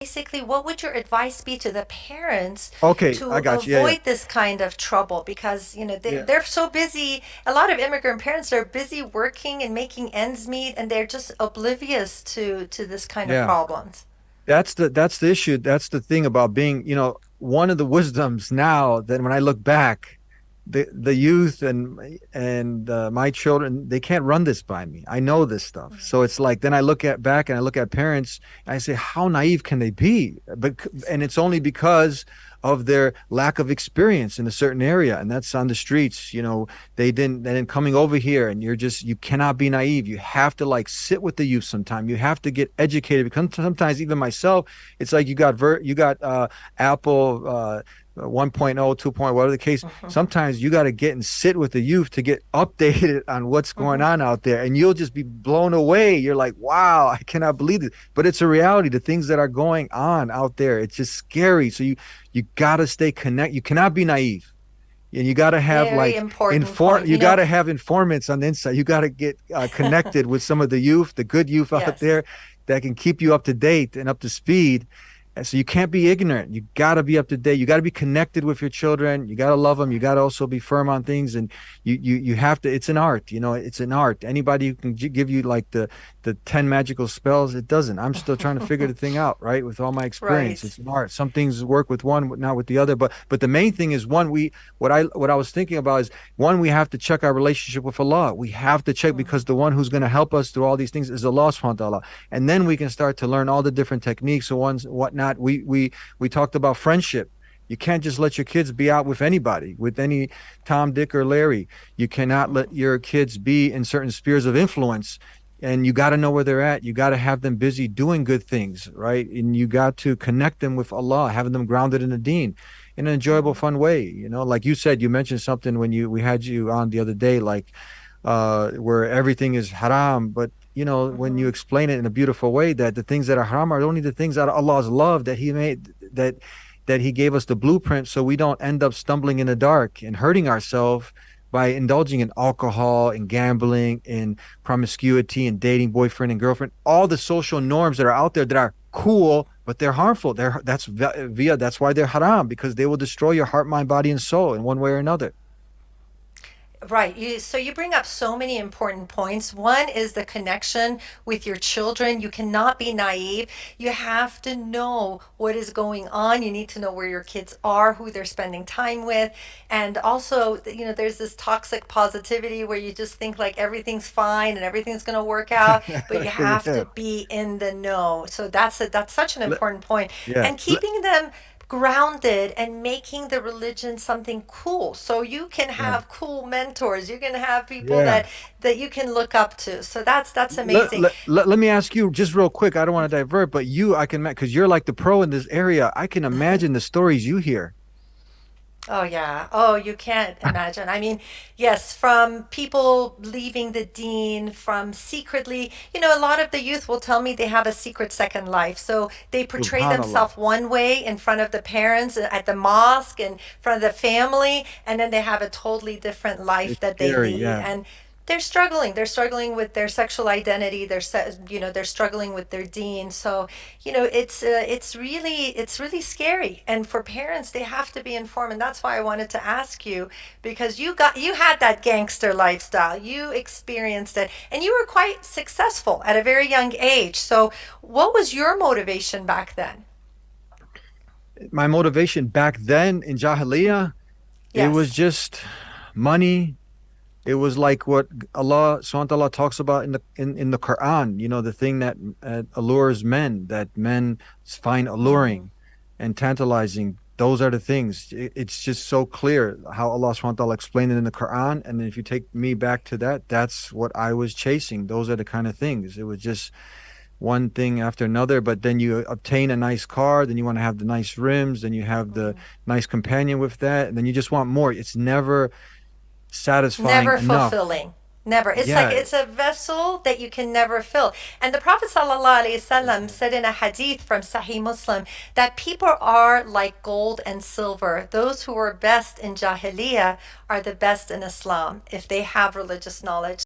Basically, what would your advice be to the parents Okay, to I got you. Yeah, yeah, avoid this kind of trouble? Because, yeah. they're so busy. A lot of immigrant parents are busy working and making ends meet, and they're just oblivious to this kind of Yeah. problems. That's the issue. That's the thing about being, one of the wisdoms now that when I look back, the youth and my children, they can't run this by me. I know this stuff. So it's like then I look at back and I look at parents and I say, how naive can they be? And it's only because of their lack of experience in a certain area, and that's on the streets. They didn't coming over here, and you cannot be naive. You have to like sit with the youth sometime. You have to get educated because sometimes even myself, it's like you got Apple 1.0, 2.0, whatever the case. Hmm. Sometimes you got to get and sit with the youth to get updated on what's going Hmm. on out there, and you'll just be blown away. You're like, wow, I cannot believe it. But it's a reality. The things that are going on out there, it's just scary. So you got to stay connected. You cannot be naive, and you got to have Very like important inform. point. You got to have informants on the inside. You got to get connected with some of the youth, the good youth out Yes. there that can keep you up to date and up to speed. And so you can't be ignorant. You got to be up to date. You got to be connected with your children. You got to love them. You got to also be firm on things. And you have to. It's an art. It's an art. Anybody who can give you like the 10 magical spells, it doesn't. I'm still trying to figure the thing out, right? With all my experience, Right. it's an art. Some things work with one, not with the other. But the main thing is one. What I was thinking about is one. We have to check our relationship with Allah. We have to check because Hmm. the one who's going to help us through all these things is Allah subhanahu wa ta'ala. And then we can start to learn all the different techniques and ones whatnot. We talked about friendship. You can't just let your kids be out with anybody, with any Tom, Dick, or Larry. You cannot let your kids be in certain spheres of influence. And you got to know where they're at. You got to have them busy doing good things, right? And you got to connect them with Allah, having them grounded in the Deen in an enjoyable, Hmm. fun way. Like you said, you mentioned something when we had you on the other day, like where everything is haram, but when you Hmm. explain it in a beautiful way, that the things that are haram are only the things out of Allah's love that He made, that He gave us the blueprint, so we don't end up stumbling in the dark and hurting ourselves by indulging in alcohol and gambling and promiscuity and dating boyfriend and girlfriend, all the social norms that are out there that are cool, but they're harmful. That's why they're haram, because they will destroy your heart, mind, body, and soul in one way or another. Right. So you bring up so many important points. One is the connection with your children. You cannot be naive. You have to know what is going on. You need to know where your kids are, who they're spending time with. And also, there's this toxic positivity where you just think like everything's fine and everything's going to work out, but you have Yeah. to be in the know. So that's such an Le- important point. yeah. And keeping them grounded and making the religion something cool, so you can Yeah. have cool mentors, you can have people Yeah. that you can look up to. So that's Let, amazing. let, let, let me ask you just real quick. I don't want to divert, but I can, because you're like the pro in this area. I can imagine the stories you hear. Oh yeah. Oh, you can't imagine. I mean, yes, from people leaving the dean, from secretly, a lot of the youth will tell me they have a secret second life. So they portray Subhanallah. themselves one way in front of the parents at the mosque, in front of the family, and then they have a totally different life It's that they scary. lead. Yeah. And they're struggling. They're struggling with their sexual identity. They're struggling with their dean. So, it's really scary. And for parents, they have to be informed. And that's why I wanted to ask you, because you had that gangster lifestyle. You experienced it, and you were quite successful at a very young age. So, what was your motivation back then? My motivation back then in Jahiliyyah, it was Yes. just money. It was like what Allah subhanahu wa ta'ala talks about in the Quran, the thing that allures men, that men find Hmm. alluring and tantalizing. Those are the things. It's just so clear how Allah subhanahu wa ta'ala explained it in the Quran. And if you take me back to that, that's what I was chasing. Those are the kind of things. It was just one thing after another, but then you obtain a nice car, then you want to have the nice rims, then you have the nice companion with that, and then you just want more. It's never satisfying Never enough. fulfilling. Never. It's like Yeah, it's a vessel that you can never fill. And the Prophet ﷺ said in a hadith from Sahih Muslim that people are like gold and silver. Those who were best in Jahiliyyah are the best in Islam if they have religious knowledge.